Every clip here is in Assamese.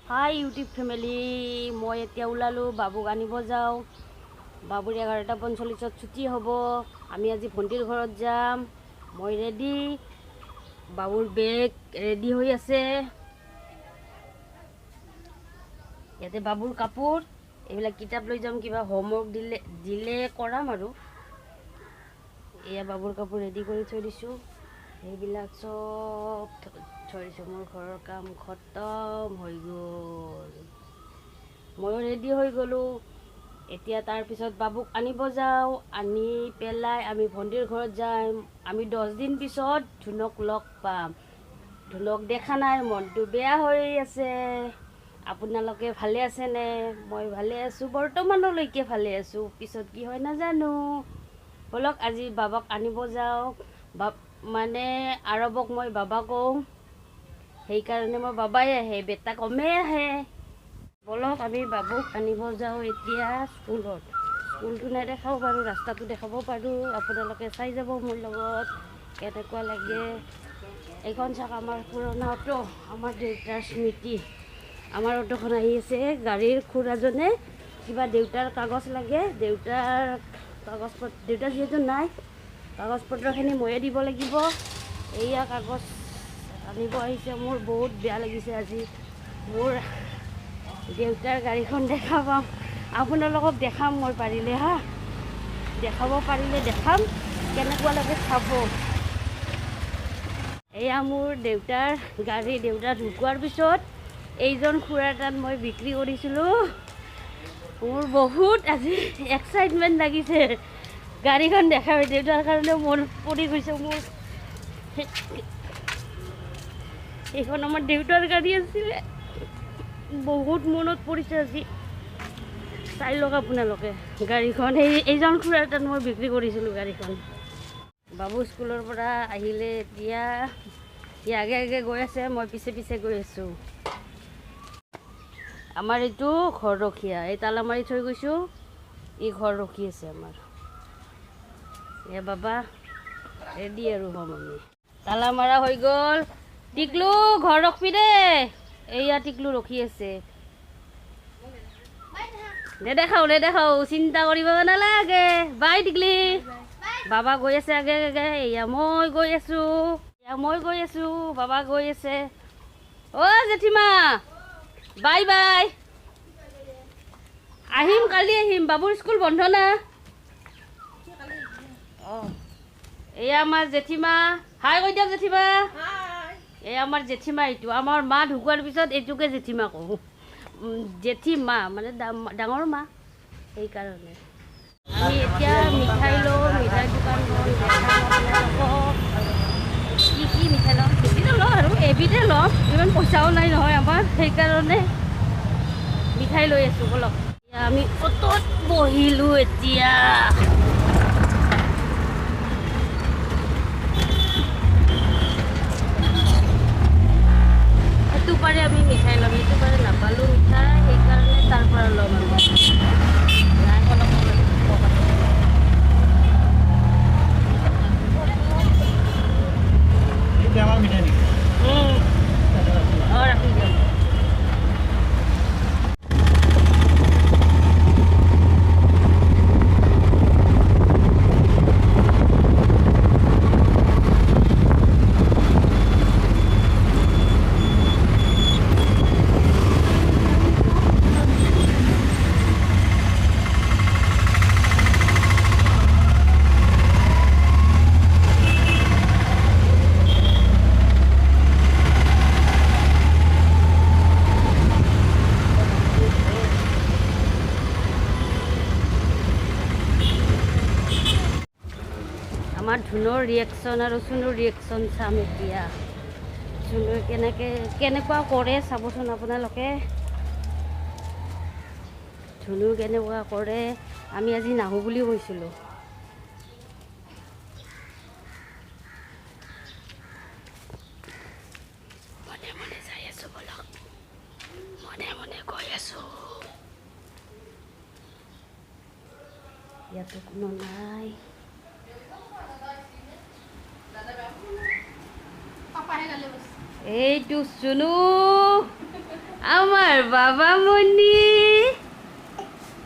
হাই ইউটিউব ফেমিলি, মই এতিয়া ওলালোঁ বাবুক আনিব যাওঁ। বাবুৰ 11:45 ছুটি হ'ব। আমি আজি ভণ্টিৰ ঘৰত যাম। মই ৰেডি, বাবুৰ বেগ ৰেডি হৈ আছে। ইয়াতে বাবুৰ কাপোৰ, এইবিলাক কিতাপ লৈ যাম, কিবা হোমৱৰ্ক দিলে কৰাম আৰু। এয়া বাবুৰ কাপোৰ ৰেডি কৰি থৈ দিছোঁ, সেইবিলাক চব থৈ দিছোঁ। মোৰ ঘৰৰ কাম খতম হৈ গ'ল, ময়ো ৰেডি হৈ গ'লোঁ। এতিয়া তাৰপিছত বাবুক আনিব যাওঁ, আনি পেলাই আমি ভণ্টিৰ ঘৰত যাম। আমি 10 দিন পিছত ধুনক লগ পাম। ধুনক দেখা নাই, মনটো বেয়া হৈ আছে। আপোনালোকে ভালে আছেনে? মই ভালে আছোঁ, বৰ্তমানলৈকে ভালে আছোঁ। পিছত কি হয় নাজানো। ব'লক আজি বাবাক আনিব যাওঁ। মানে আৰৱক মই বাবা কওঁ, সেইকাৰণে মই বাবাই আহে, বেটা কমেই আহে। ব'লক আমি বাবুক আনিব যাওঁ এতিয়া স্কুলত। স্কুলটো নেদেখাব পাৰোঁ, ৰাস্তাটো দেখাব পাৰোঁ। আপোনালোকে চাই যাব মোৰ লগত কেনেকুৱা লাগে। এইখন চাওক, আমাৰ পুৰণা অটো, আমাৰ দেউতাৰ স্মৃতি। আমাৰ অটোখন আহি আছে। গাড়ীৰ খুৰাজনে কিবা দেউতাৰ কাগজ লাগে, দেউতাৰ যিহেতু নাই, কাগজ পত্ৰখিনি ময়ে দিব লাগিব। এইয়া কাগজ আনিব আহিছে। মোৰ বহুত বেয়া লাগিছে আজি। মোৰ দেউতাৰ গাড়ীখন দেখা পাম, আপোনালোকক দেখাম মই পাৰিলে দেখাব পাৰিলে দেখাম, কেনেকুৱা লাগে চাব। এয়া মোৰ দেউতাৰ গাড়ী। দেউতা ঢুকোৱাৰ পিছত এইজন খুৰাৰ তাত মই বিক্ৰী কৰিছিলোঁ। মোৰ বহুত আজি এক্সাইটমেণ্ট লাগিছে গাড়ীখন দেখা পাই। দেউতাৰ কাৰণে মন পৰি গৈছে মোৰ। এইখন আমাৰ দেউতাৰ গাড়ী আছিলে, বহুত মনত পৰিছে আজি। চাই লওক আপোনালোকে গাড়ীখন। এইজন খুৰাৰ তাত মই বিক্ৰী কৰিছিলোঁ গাড়ীখন। বাবু স্কুলৰ পৰা আহিলে এতিয়া, সি আগে আগে গৈ আছে, মই পিছে পিছে গৈ আছোঁ। আমাৰ এইটো ঘৰ ৰখীয়া, এই তালা মাৰি থৈ গৈছোঁ, ই ঘৰ ৰখি আছে আমাৰ। এ বাবা ৰেডি আৰু হ'ম আমি। তালা মাৰা হৈ গ'ল। টিকলু ঘৰ ৰখবি দেই। এইয়া টিকলু ৰখি আছে। নেদেখাও, চিন্তা কৰিব নালাগে। বাই টিকলি। বাবা গৈ আছে আগে আগে। এয়া মই গৈ আছোঁ, বাবা গৈ আছে। অ' জেঠীমা, বাই বাই। আহিম, কালি আহিম। বাবুৰ স্কুল বন্ধ না। অঁ, এয়া আমাৰ জেঠীমা। হাই কৈ দিয়ক জেঠীমা। এই আমাৰ জেঠীমা। এইটো আমাৰ মা ঢুকোৱাৰ পিছত এইটোকে জেঠীমা কওঁ। জেঠীমা মানে ডাঙৰ মা, সেইকাৰণে। আমি এতিয়া মিঠাই লওঁ, মিঠাই দোকানখন কি মিঠাই লওঁ, বেছি নলওঁ আৰু এবিধে লওঁ। ইমান পইচাও নাই নহয় আমাৰ, সেইকাৰণে মিঠাই লৈ আছোঁ। ব'লক এতিয়া আমি অটোত বহিলোঁ। এতিয়া সেইটো পাৰে আমি মিঠাই ল'ম, সেইটো পাৰে নাপালোঁ মিঠাই, সেইকাৰণে তাৰ পৰা ল'ম আমি। আমাৰ মিঠাই নেকি? ৰাখি দিয়ক। আমাৰ ধুনুৰ ৰিয়েকশ্যন আৰু চুনুৰ ৰিয়েকশ্যন চাম এতিয়া। চুনুৰ কেনেকুৱা কৰে চাবচোন আপোনালোকে। ধুনু কেনেকুৱা কৰে। আমি আজি নাহোঁ বুলি কৈছিলোঁ। মনে মনে যাই আছোঁ, বলক মনে মনে গৈ আছোঁ। ইয়াতো কোনো নাই। এইটো চুনু, আমার বাবা মনি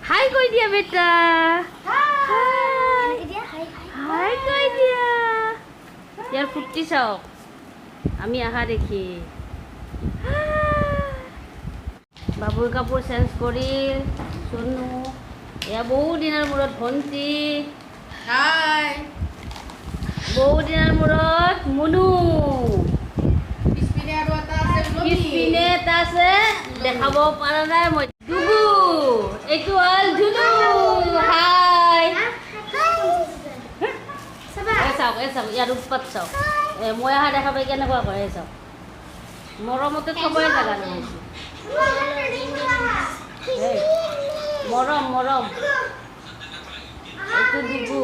হাই কই দিয়া বেটা হাই কই দিয়া ইয়ার ফুটি চাও আমি আহা দেখি বাবুর কাপড় চেঞ্জ কৰিল সোনু এয়া বহুত দিনৰ মূৰত ভণ্টি হাই বহুত দিনৰ মূৰত মুনু পিছপিনে আৰু এটা আছে পিছপিনে এটা আছে দেখাব পৰা নাই মই ডুগু এইটো হ'ল ধুনু হাই চাওক ইয়াৰ উৎপাত চাওক মই অহা দেখা পাই কেনেকুৱা কৰে চাওক মৰমতে থবই জাগা নহৈছে মৰম মৰম এইটো ডুগু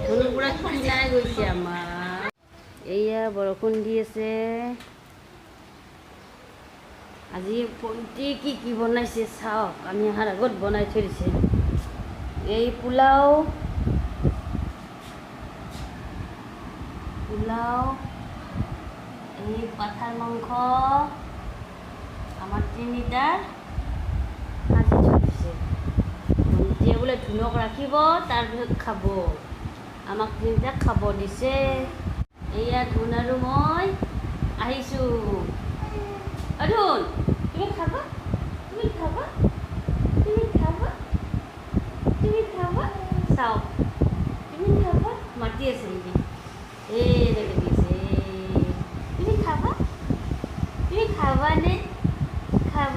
ধুনুৰ পুৰা খিনাই গৈছে আমাৰ এয়া বৰষুণ দি আছে আজি ভণ্টি কি বনাইছে চাওক আমি অহাৰ আগত বনাই থৈ দিছে এই পোলাও এই পাঠাৰ মাংস আমাৰ তিনিটাৰ সাজি থৈ দিছে ভণ্টিয়ে বোলে ধুনক ৰাখিব তাৰপিছত খাব আমাক তিনিটাক খাব দিছে এয়া ধুন আৰু মই আহিছোঁ ধুন তুমি খাবা চাওক তুমি খাবা মাতি আছে নেকি এনেকৈ দিছে তুমি খাবানে খাব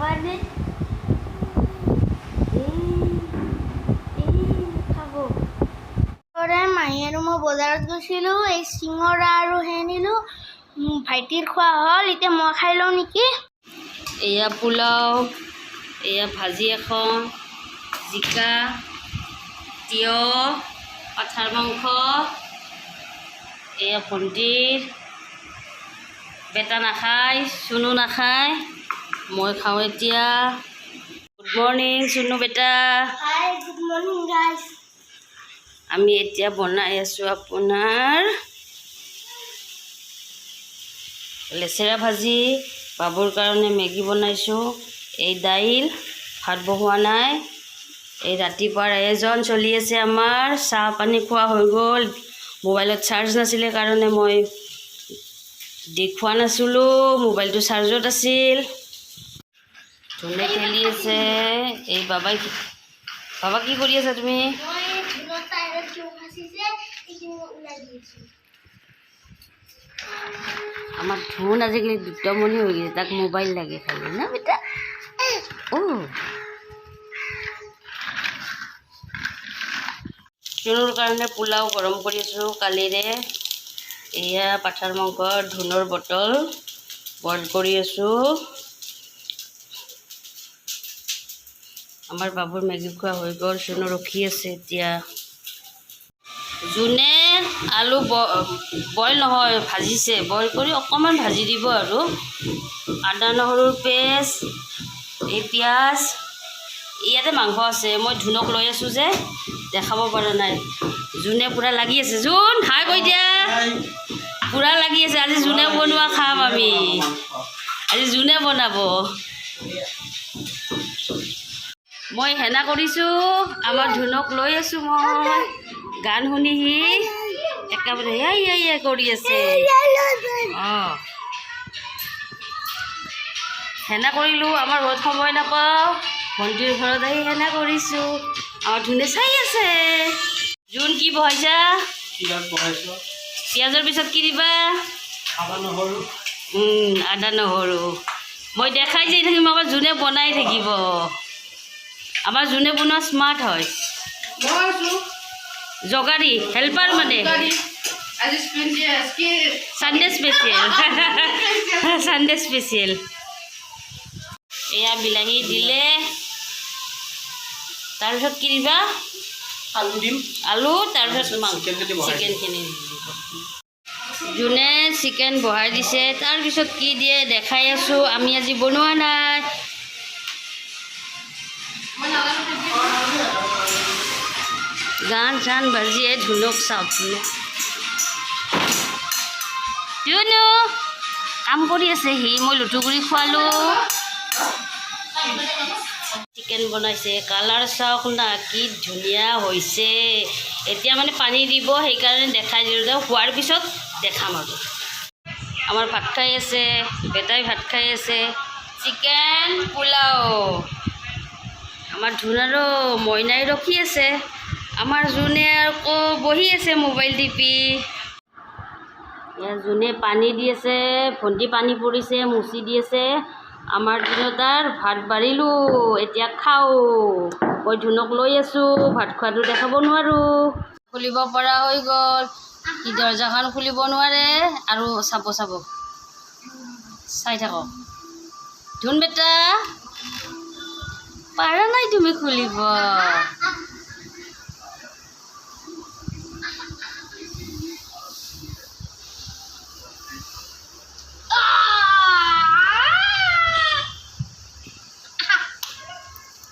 মাহী আৰু মই বজাৰত গৈছিলোঁ এই চিঙৰা আৰু সেই নিলোঁ ভাইটিৰ খোৱা হ'ল এতিয়া মই খাই লওঁ নেকি এয়া পোলাও এয়া ভাজি এখন জিকা তিয়হ পাঠাৰ মাংস এয়া ভণ্টিৰ বেটা নাখায় চুনু নাখায় মই খাওঁ এতিয়া গুড মৰ্ণিং চুনু বেটা হাই গুড মৰ্ণিং গাইজ আমি এতিয়া বনাই আছোঁ আপোনাৰ লেচেৰা ভাজি বাবুৰ কাৰণে মেগী বনাইছোঁ এই দাইল ভাত বহোৱা নাই এই ৰাতিপুৱাৰ আয়োজন চলি আছে আমাৰ চাহ পানী খোৱা হৈ গ'ল মোবাইলত চাৰ্জ নাছিলে কাৰণে মই দেখুওৱা নাছিলোঁ মোবাইলটো চাৰ্জত আছিল ধুনে খেলি আছে এই বাবা কি কৰি আছা তুমি আমাৰ ধুন আজিকালি দুটামণি হৈ গৈছে তাক মোবাইল লাগে খালি না বেটা ধুনুৰ কাৰণে পোলাও গৰম কৰি আছোঁ কালিৰে এয়া পাঠাৰ মাংস ধুনৰ বটল বইল কৰি আছোঁ আমাৰ বাবুৰ মেগী খোৱা হৈ গ'ল চুনু ৰখি আছে এতিয়া যোনে আলু বইল নহয় ভাজিছে বইল কৰি অকণমান ভাজি দিব আৰু আদা নহৰুৰ পেষ্ট এই পিঁয়াজ ইয়াতে মাংস আছে মই ধুনক লৈ আছোঁ যে দেখাব পৰা নাই যোনে পূৰা লাগি আছে যোন হাই কৈ দিয়া পূৰা লাগি আছে আজি যোনে বনোৱা খাম আমি আজি যোনে বনাব মই হেনা কৰিছোঁ আমাৰ ধুনক লৈ আছোঁ মই গান শুনি সি একেবাৰে এয়া কৰি আছে হেনা কৰিলোঁ আমাৰ ঘৰত সময় নাপাওঁ ভণ্টিৰ ঘৰত আহি হেনা কৰিছোঁ আমাৰ ধুনে চাই আছে যোন কি বহাইছা পিঁয়াজৰ পিছত কি দিবা আদা নহৰু মই দেখাই যাই থাকিম আমাৰ যোনে বনাই থাকিব আমাৰ যোনে বনোৱা স্মাৰ্ট হয় জগাৰী হেল্পাৰ মানে চানডে স্পেচিয়েল এয়া বিলাহী দিলে তাৰপিছত কি দিবা আলু তাৰপিছত চিকেনখিনি যোনে চিকেন বহাই দিছে তাৰপিছত কি দিয়ে দেখাই আছোঁ আমি আজি বনোৱা নাই গান চান বাজিয়ে ঢোলক চাওক ধুনু কাম কৰি আছে সি মই লুটুগুৰি খোৱালোঁ চিকেন বনাইছে কালাৰ চাওক না কি ধুনীয়া হৈছে এতিয়া মানে পানী দিব সেইকাৰণে দেখাই দিলোঁ হোৱাৰ পিছত দেখাম আৰু আমাৰ ভাত খাই আছে বেটাই ভাত খাই আছে চিকেন পোলাও আমাৰ ধুন আৰু মইনাই ৰখি আছে আমাৰ জোনে আকৌ বহি আছে মোবাইল টিপি জোনে পানী দি আছে ভণ্টি পানী পৰিছে মুচি দি আছে আমাৰ দিনত আৰু ভাত বাঢ়িলোঁ এতিয়া খাওঁ মই ধুনক লৈ আছোঁ ভাত খোৱাটো দেখাব নোৱাৰোঁ খুলিব পৰা হৈ গ'ল কি দৰ্জাখন খুলিব নোৱাৰে আৰু চাব চাই থাকক ধুন বেটা পাৰা নাই তুমি খুলিব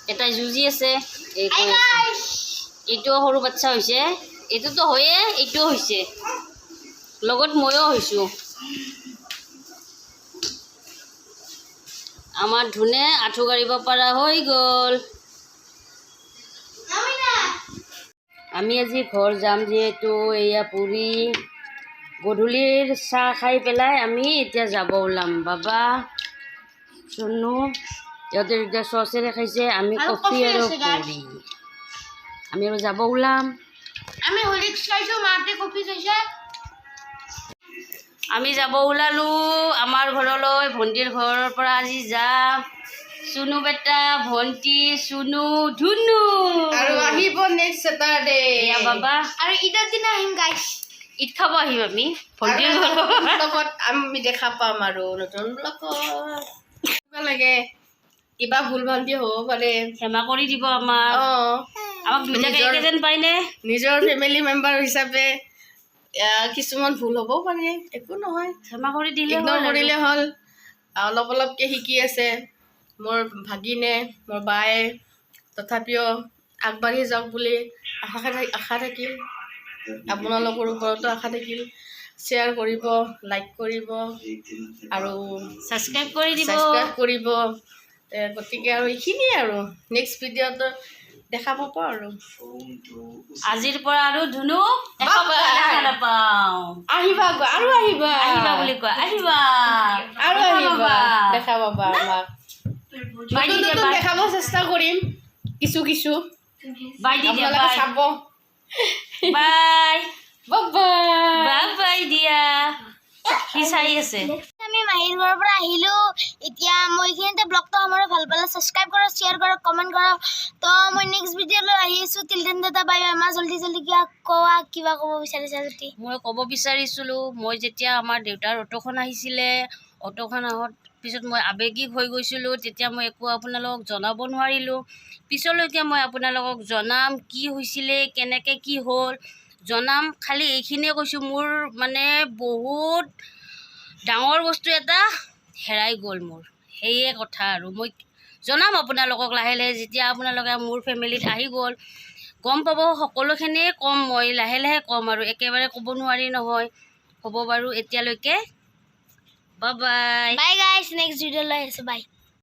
এটাই যুঁজি আছে এইটোও সৰু বাচ্চা হৈছে এইটোতো হয়ে এইটোও হৈছে লগত ময়ো হৈছোঁ আমাৰ ধুনে আঁঠু কাঢ়িব পৰা হৈ গ'ল আমি আজি ঘৰ যাম যিহেতু এয়া পুৰি গধূলিৰ চাহ খাই পেলাই আমি এতিয়া যাব ওলাম বাবা চুনু ইহঁতে এতিয়া চচেৰে খাইছে আমি কফি আৰু পুৰি আমি আৰু যাব ওলাম আমি হলিক্স খাইছোঁ মাতে কফি খাইছে আমি যাব ওলালোঁ আমাৰ ঘৰলৈ ভণ্টিৰ ঘৰৰ পৰা আজি যাম চুনু বেটা ভণ্টি চুনু ধুনু আৰু আহিব নেক্সট স্যাটাৰডে এয়া বাবা আৰু ঈদৰ দিনা আহিম গাইছ ঈদ খাব আহিম আমি ভণ্টিৰ লগত আমি দেখা পাম আৰু নতুন ব্লগত লাগে কিবা ভুল ভ্ৰান্তি হ'ব পাৰে ক্ষমা কৰি দিব আমাক আমাক দুইটাকে একে যেন পাইনে নিজৰ ফেমিলি মেম্বাৰ হিচাপে কিছুমান ভুল হ'বও পাৰে একো নহয় ক্ষমা কৰি দিলে ইগন'ৰ কৰিলে হ'ল অলপ অলপকৈ শিকি আছে মোৰ ভাগিনে মোৰ বায়ে তথাপিও আগবাঢ়ি যাওক বুলি আশা থাকিল আপোনালোকৰ ওপৰতো আশা থাকিল শ্বেয়াৰ কৰিব লাইক কৰিব আৰু ছাবস্ক্ৰাইব কৰিব গতিকে আৰু এইখিনিয়ে আৰু নেক্সট ভিডিঅ'ত দেখা পাব আৰু আজিৰ পৰা আৰু ধুনু দেখা নাপাওঁ আহিবা আৰু আহিবা বুলি কোৱা আহিবা আৰু আহিবা দেখা পাবা আমাক নতুন দেখাব চেষ্টা কৰিম কিছু বাই দি দিয়া আপোনালোকে চাব বাই বাই বাই দিয়া কি চাই আছে আমি মাহীৰ ঘৰৰ পৰা আহিলোঁ এতিয়া মই এইখিনিতে ব্লগটো আমাৰ ভাল পালে ছাবস্ক্ৰাইব কৰক শ্বেয়াৰ কৰক কমেণ্ট কৰক তো মই নেক্সট ভিডিঅ'লৈ আহি আছোঁ টিল দেন দাদা বাই বাই মা জল্দি কিবা ক'ব বিচাৰিছা যদি মই ক'ব বিচাৰিছিলোঁ মই যেতিয়া আমাৰ দেউতাৰ অটোখন আহিছিলে অটোখন অহাৰ পিছত মই আৱেগিক হৈ গৈছিলোঁ তেতিয়া মই একো আপোনালোকক জনাব নোৱাৰিলোঁ পিছলৈকে মই আপোনালোকক জনাম কি হৈছিলে কেনেকৈ কি হ'ল জনাম খালি এইখিনিয়ে কৈছোঁ মোৰ মানে বহুত ডাঙৰ বস্তু এটা হেৰাই গ'ল মোৰ সেয়ে কথা আৰু মই জনাম আপোনালোকক লাহে লাহে যেতিয়া আপোনালোকে মোৰ ফেমিলিত আহি গ'ল গম পাব সকলোখিনিয়ে ক'ম মই লাহে লাহে ক'ম আৰু একেবাৰে ক'ব নোৱাৰি নহয় হ'ব বাৰু এতিয়ালৈকে বাই বাই বাই গাইছ নেক্সট ভিডিঅ'লৈ আহিছোঁ বাই